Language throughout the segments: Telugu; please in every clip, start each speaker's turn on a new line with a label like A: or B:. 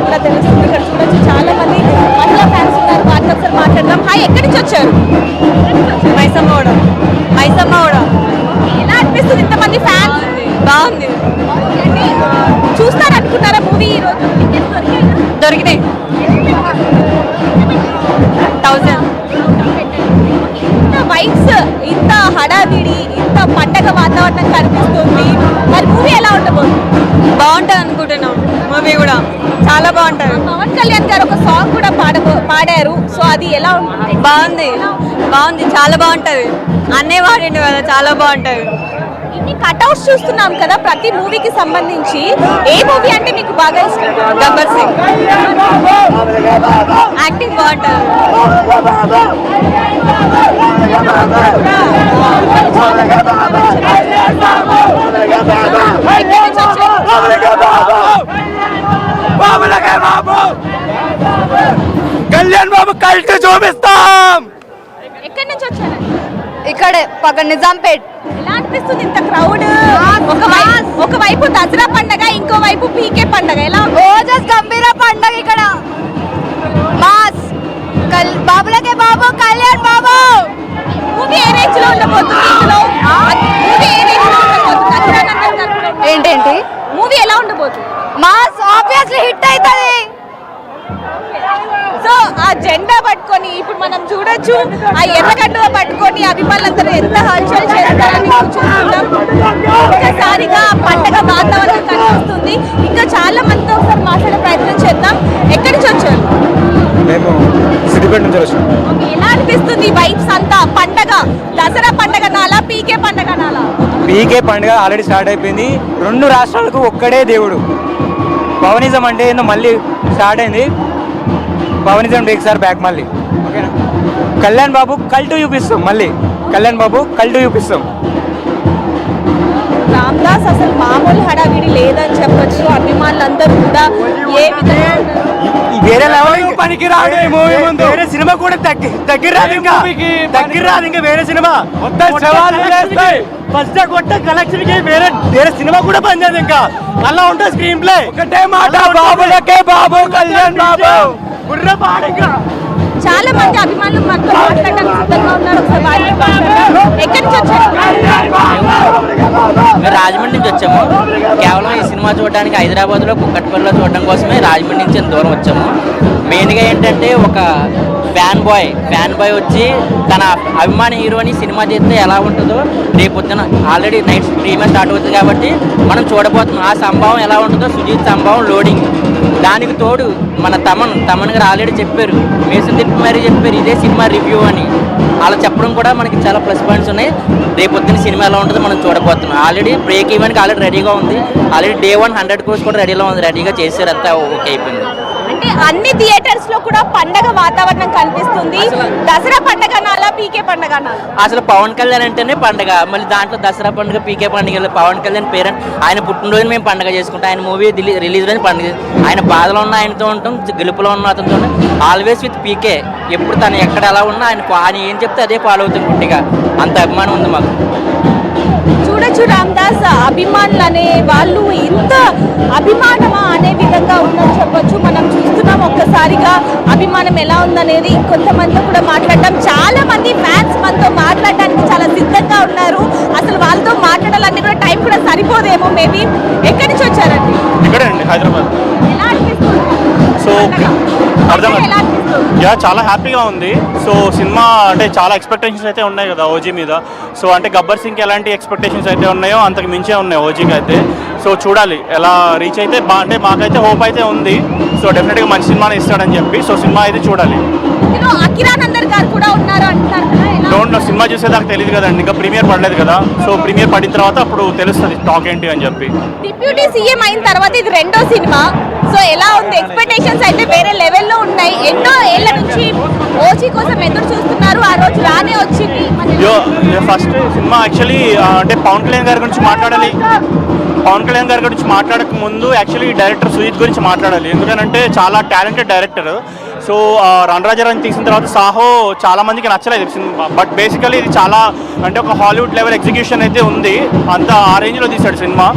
A: కూడా తెలుస్తుంది. ఇక్కడ చూడొచ్చు చాలా మంది మహిళా ఫ్యాన్స్ ఉన్నారు. వాటితో ఒకసారి మాట్లాడదాం. హాయ్, ఎక్కడి నుంచి వచ్చారు?
B: మైసమ్మగూడ.
A: ఎలా అనిపిస్తుంది ఇంతమంది ఫ్యాన్స్?
B: బాగుంది.
A: చూస్తారనుకున్నారా మూవీ ఈ రోజు?
B: దొరికినాయి 1000.
A: ఇంత వైబ్స్, ఇంత హడావిడి, ఇంత పండగ వాతావరణం కనిపిస్తుంది. మరి మూవీ ఎలా ఉండబోతుంది?
B: బాగుంటుంది అనుకుంటున్నాం. మూవీ కూడా చాలా బాగుంటుంది.
A: పవన్ కళ్యాణ్ గారు ఒక సాంగ్ కూడా పాడారు. సో అది ఎలా ఉంటుంది?
B: బాగుంది, చాలా బాగుంటుంది. అన్నే వాడిండు కదా, చాలా బాగుంటుంది.
A: ఇన్ని కట్అవుట్స్ చూస్తున్నాం కదా ప్రతి మూవీకి సంబంధించి. ఏ మూవీ అంటే మీకు బాగా ఇష్టం?
B: గబ్బర్ సింగ్ యాక్టింగ్ బాగుంటుంది.
C: కళ్యాణ్ బాబు కల్ట్ చూపిస్తాం.
A: ఎక్కడి నుంచి వచ్చారు?
B: ఇక్కడే పక్క నిజాంపేట్.
A: ఎలా అనిపిస్తుంది ఇంత క్రౌడ్? ఒకవైపు దసరా పండగ, ఇంకోవైపు పీకే పండగ. ఎలా
B: ఓజస్ గంభీర పండగ ఇక్కడ. మాస్ బాబులకే బాబు, కళ్యాణ్ బాబు.
A: మూవీ ఏ రేంజ్ లో ఉండబోతుంది? ఇందులో మూవీ ఏ రేంజ్ లో ఉండబోతుంది? అఖిరానందన్ గారు
B: ఏంటేంటి
A: మూవీ ఎలా ఉండబోతుంది?
B: మాస్ ఆబ్వియస్లీ హిట్ అవుతుంది.
A: సో ఆ జెండా పట్టుకొని ఇప్పుడు మనం చూడొచ్చు, ఆ ఎర్రగడ్డ పట్టుకొని అభిమానులందరూ ఎంత హల్చల్ చేస్తారని చూస్తున్నాం. ఒక్కసారిగా పండగ వాతావరణం కనిపిస్తుంది. ఇంకా చాలా మందితో ఒకసారి మాట్లాడే ప్రయత్నం చేద్దాం. ఎక్కడి నుంచి వచ్చారు?
C: మేము సిద్దిపేట నుంచి వచ్చాం.
A: ఎలా అనిపిస్తుంది వైబ్స్ అంతా? పండగ దసరా పండగ నాలా, పీకే పండగ నాలా?
C: పీకే పండుగ ఆల్రెడీ స్టార్ట్ అయిపోయింది. 2 రాష్ట్రాలకు ఒక్కడే దేవుడు. పవనిజం అంటే ఏందో మళ్ళీ స్టార్ట్ అయింది. పవనిజం టేక్స్ ఆర్ బ్యాక్ మళ్ళీ. ఓకేనా? కళ్యాణ్ బాబు కల్ట్ చూపిస్తాం. మళ్ళీ కళ్యాణ్ బాబు కల్ట్ చూపిస్తాం.
A: రామ్ దాస్ అసలు మామూలు హడావిడి లేదని చెప్పొచ్చు. అభిమానులందరూ కూడా ఏ విధంగా
C: వేరే లెవెల్ పనికి రాడు. వేరే సినిమా కూడా దగ్గర రాదు ఇంకా వేరే సినిమా ఫస్ట్ కొట్ట కలెక్షన్ కి వేరే సినిమా కూడా పనిచేయదు. ఇంకా అలా ఉంటుంది స్క్రీన్ ప్లే. ఒకటే మాట, బాబులకే బాబు, కళ్యాణ్ బాబు.
A: చాలా మంది అభిమానులు మనతో మాట్లాడడానికి సిద్ధంగా ఉన్నారు. ఎక్కడి నుంచి వచ్చారు?
D: మేము రాజమండ్రి నుంచి వచ్చాము. కేవలం ఈ సినిమా చూడడానికి హైదరాబాద్లో కుక్కట్పల్లిలో చూడడం కోసమే రాజమండ్రి నుంచి ఎంత దూరం వచ్చాము. మెయిన్గా ఏంటంటే ఒక ఫ్యాన్ బాయ్ వచ్చి తన అభిమాని హీరోని సినిమా చేస్తే ఎలా ఉంటుందో రేపొద్దున ఆల్రెడీ నైట్ ప్రీమియర్ స్టార్ట్ అవుతుంది కాబట్టి మనం చూడబోతున్నాం. ఆ సంభవం ఎలా ఉంటుందో సుజీత్ సంభవం లోడింగ్. దానికి తోడు మన తమన్ గారు ఆల్రెడీ చెప్పారు, మేసం తిప్పి మరీ చెప్పారు ఇదే సినిమా రివ్యూ అని. అలా చెప్పడం కూడా మనకి చాలా ప్లస్ పాయింట్స్ ఉన్నాయి. రేపొద్దున సినిమా ఎలా ఉంటుందో మనం చూడబోతున్నాం. ఆల్రెడీ బ్రేక్ ఈవెన్కి ఆల్రెడీ రెడీగా ఉంది. ఆల్రెడీ Day 1 100 crores కూడా రెడీగా చేశారు. అంతా ఓకే అయిపోయింది.
A: అంటే అన్ని థియేటర్స్ లో కూడా పండగ వాతావరణం కనిపిస్తుంది. దసరా పండగ నాలా, పీకే పండగ నాలా?
D: అసలు పవన్ కళ్యాణ్ అంటేనే పండగ. మళ్ళీ దాంట్లో దసరా పండుగ, పీకే పండుగ. పవన్ కళ్యాణ్ పేరెంట్ ఆయన పుట్టినరోజు మేము పండుగ చేసుకుంటాం. ఆయన మూవీ రిలీజ్ రోజు పండుగ. ఆయన బాధలో ఉన్న ఆయనతో ఉంటాం, గెలుపులో ఉన్న అతనితో ఉంటాం. ఆల్వేస్ విత్ పీకే. ఎప్పుడు తను ఎక్కడ ఎలా ఉన్నా ఆయన ఏం చెప్తే అదే ఫాలో అవుతుంది. పుట్టిగా అంత అభిమానం ఉంది మాకు.
A: చూడొచ్చు రామ్ దాస్, అభిమానులు అనే వాళ్ళు ఇంత అభిమానమా అనే విధంగా ఉందని చెప్పొచ్చు. మనం చూస్తున్నాం ఒక్కసారిగా అభిమానం ఎలా ఉందనేది. కొంతమందితో కూడా మాట్లాడటం, చాలా మంది ఫ్యాన్స్ మనతో మాట్లాడడానికి చాలా సిద్ధంగా ఉన్నారు. అసలు వాళ్ళతో మాట్లాడాలని కూడా టైం కూడా సరిపోదేమో మేబీ. ఎక్కడి నుంచి వచ్చారండి?
E: ఇక్కడే అండి, హైదరాబాద్.
A: ఎలా అనిపిస్తుంది?
E: సో అర్థం
A: ఎలా అనిపిస్తుంది?
E: చాలా హ్యాపీగా ఉంది. సో సినిమా అంటే చాలా ఎక్స్పెక్టేషన్స్ అయితే ఉన్నాయి కదా ఓజీ మీద. సో అంటే గబ్బర్ సింగ్కి ఎలాంటి ఎక్స్పెక్టేషన్స్ అయితే ఉన్నాయో అంతకు మించే ఉన్నాయి ఓజీకి అయితే. సో చూడాలి ఎలా రీచ్ అయితే. అంటే మాకైతే హోప్ అయితే ఉంది. సో డెఫినెట్గా మంచి సినిమాని ఇస్తాడని చెప్పి. సో సినిమా అయితే చూడాలి.
A: అఖిరానందన్ గారు కూడా ఉన్నారు అంటారు కదా,
E: డోంట్ నో, సినిమా చూసేదాకా తెలియదు కదండి. ఇంకా ప్రీమియర్ పడలేదు కదా. సో ప్రీమియర్ పడిన తర్వాత అప్పుడు తెలుస్తుంది టాక్ ఏంటి అని చెప్పి.
A: డిప్యూటీ సీఎం అయిన తర్వాత ఇది 2వ సినిమా. సో ఎలా ఉంది? ఎక్స్పెక్టేషన్స్ అయితే వేరే లెవెల్లో ఉన్నాయి. ఎన్నో ఏళ్ల నుంచి ఓజీ కోసం ఎదురు చూస్తున్నారు. ఆ రోజు రానే వచ్చింది.
E: ఫస్ట్ సినిమా యాక్చువల్లీ అంటే పవన్ కళ్యాణ్ గారి గురించి మాట్లాడాలి. పవన్ కళ్యాణ్ గారి గురించి మాట్లాడక ముందు యాక్చువల్లీ డైరెక్టర్ సుజిత్ గురించి మాట్లాడాలి. ఎందుకంటే చాలా టాలెంటెడ్ డైరెక్టర్. సో రణరాజరాని తీసిన తర్వాత సాహో చాలా మందికి నచ్చలేదు సినిమా. బట్ బేసికలీ ఇది చాలా అంటే ఒక హాలీవుడ్ లెవెల్ ఎగ్జిక్యూషన్ అయితే ఉంది. అంత ఆ రేంజ్లో తీశాడు సినిమా.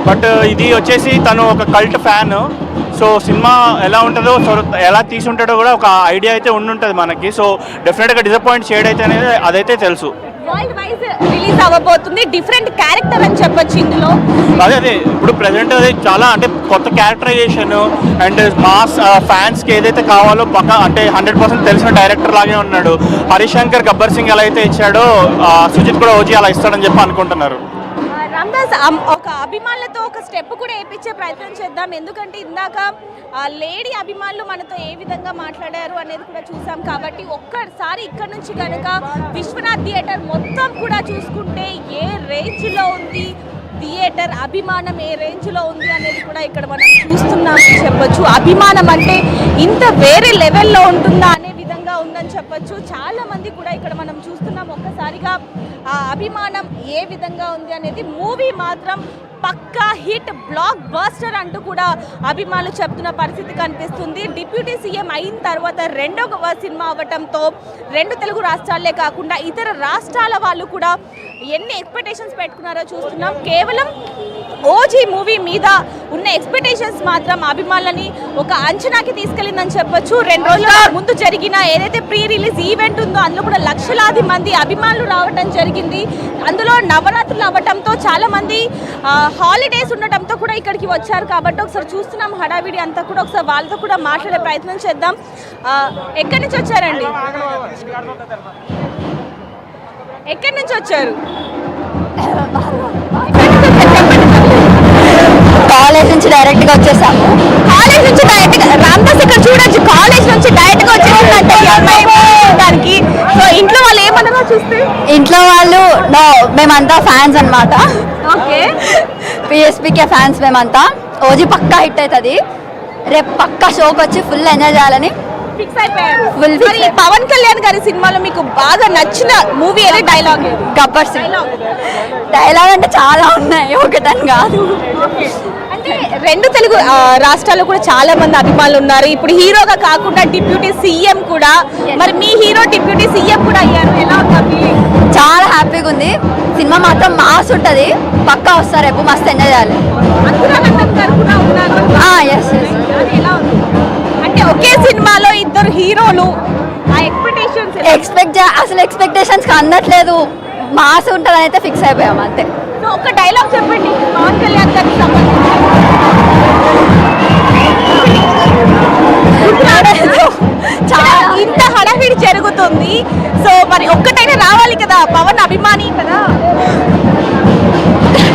E: బట్ ఇది వచ్చేసి తను ఒక కల్ట్ ఫ్యాన్. సో సినిమా ఎలా ఉంటుందో, సో ఎలా తీసుంటాడో కూడా ఒక ఐడియా అయితే ఉండుంటుంది మనకి. సో డెఫినెట్గా డిసప్పాయింట్ చేయడం అయితే అనేది అదైతే తెలుసు.
A: వరల్డ్ వైజ్ రిలీజ్ అవ్వబోతుంది, డిఫరెంట్ క్యారెక్టర్ అని చెప్పొచ్చు ఇందులో.
E: అదే ఇప్పుడు ప్రెసెంట్ అది చాలా అంటే కొత్త క్యారెక్టరైజేషన్ అండ్ మాస్ ఫ్యాన్స్కి ఏదైతే కావాలో పక్క అంటే 100% తెలిసిన డైరెక్టర్ లాగే ఉన్నాడు. హరీష్ శంకర్ గబ్బర్ సింగ్ ఎలా అయితే ఇచ్చాడో సుజిత్ కూడా ఓజీ అలా ఇస్తాడని చెప్పి అనుకుంటున్నారు.
A: రామ్దాస్ ఒక అభిమానులతో ఒక స్టెప్ కూడా వేయించే ప్రయత్నం చేద్దాం, ఎందుకంటే ఇందాక లేడీ అభిమానులు మనతో ఏ విధంగా మాట్లాడారు అనేది కూడా చూసాం. కాబట్టి ఒక్కసారి ఇక్కడ నుంచి కనుక విశ్వనాథ్ థియేటర్ మొత్తం కూడా చూసుకుంటే ఏ రేంజ్లో ఉంది థియేటర్, అభిమానం ఏ రేంజ్లో ఉంది అనేది కూడా ఇక్కడ మనం చూస్తున్నామని చెప్పొచ్చు. అభిమానం అంటే ఇంత వేరే లెవెల్లో ఉంటుందా అనే విధంగా ఉందని చెప్పొచ్చు. చాలా మంది కూడా ఇక్కడ మనం చూస్తున్నాం. ఒక్కసారిగా ఆ అభిమానం ఏ విధంగా ఉంది అనేది, మూవీ మాత్రం పక్కా హిట్, బ్లాక్ బస్టర్ అంటూ కూడా అభిమానులు చెప్తున్న పరిస్థితి కనిపిస్తుంది. డిప్యూటీ సీఎం అయిన తర్వాత రెండవ సినిమా అవ్వటంతో 2 తెలుగు రాష్ట్రాలే కాకుండా ఇతర రాష్ట్రాల వాళ్ళు కూడా ఎన్ని ఎక్స్పెక్టేషన్స్ పెట్టుకున్నారో చూస్తున్నాం. కేవలం ఓజీ మూవీ మీద ఉన్న ఎక్స్పెక్టేషన్స్ మాత్రం అభిమానులని ఒక అంచనాకి తీసుకెళ్ళిందని చెప్పొచ్చు. 2 రోజుల ముందు జరిగిన ఏదైతే ప్రీ రిలీజ్ ఈవెంట్ ఉందో అందులో కూడా లక్షలాది మంది అభిమానులు రావడం జరిగింది. అందులో నవరాత్రులు అవ్వటంతో చాలా మంది హాలిడేస్ ఉండటంతో కూడా ఇక్కడికి వచ్చారు. కాబట్టి ఒకసారి చూస్తున్నాం హడావిడి అంతా కూడా. ఒకసారి వాళ్ళతో కూడా మాట్లాడే ప్రయత్నం చేద్దాం. ఎక్కడి నుంచి వచ్చారండి? ఎక్కడి నుంచి వచ్చారు?
B: కాలేజ్ నుంచి డైరెక్ట్ గా వచ్చేసాము.
A: కాలేజ్ నుంచి డైరెక్ట్ గా రామ్దాస్ ఇక్కడ చూడొచ్చు, కాలేజ్ నుంచి డైరెక్ట్ గా వచ్చేసిందంటే దానికి. సో ఇంట్లో వాళ్ళు ఏమన్నా చూస్తే,
B: ఇంట్లో వాళ్ళు మేమంతా ఫ్యాన్స్ అన్నమాట.
A: ఓకే,
B: పిఎస్పీకే ఫ్యాన్స్ మేమంతా. ఓజీ పక్కా హిట్ అవుతుంది. రేపు పక్కా షోకి వచ్చి ఫుల్ ఎంజాయ్ చేయాలని
A: ఫిక్స్ అయిపోయారు.
B: Full fix.
A: మరి పవన్ కళ్యాణ్ గారి సినిమాలో మీకు బాగా నచ్చిన మూవీ ఏది, డైలాగ్ ఏది?
B: గబ్బర్ సింగ్. డైలాగ్ అంటే చాలా ఉన్నాయి, ఒకటని కాదు.
A: అంటే 2 తెలుగు రాష్ట్రాల్లో కూడా చాలా మంది అభిమానులు ఉన్నారు. ఇప్పుడు హీరోగా కాకుండా డిప్యూటీ సీఎం కూడా, మరి మీ హీరో డిప్యూటీ సీఎం కూడా అయ్యారు, ఎలా ఉంది?
B: చాలా హ్యాపీగా ఉంది. సినిమా మాత్రం మాస్ ఉంటుంది, పక్కా వస్తారు, రేపు మస్తు ఎంజాయ్ చేయాలి. Yes yes.
A: అది ఎలా ఉంది అంటే ఒకే సినిమాలో 2 హీరోలు, ఆ ఎక్స్పెక్టేషన్స్
B: అసలు ఎక్స్పెక్టేషన్స్ అందట్లేదు, మాస్ ఉంటుంది అని అయితే ఫిక్స్ అయిపోయాం అంతే.
A: ఒక డైలాగ్ చెప్పండి పవన్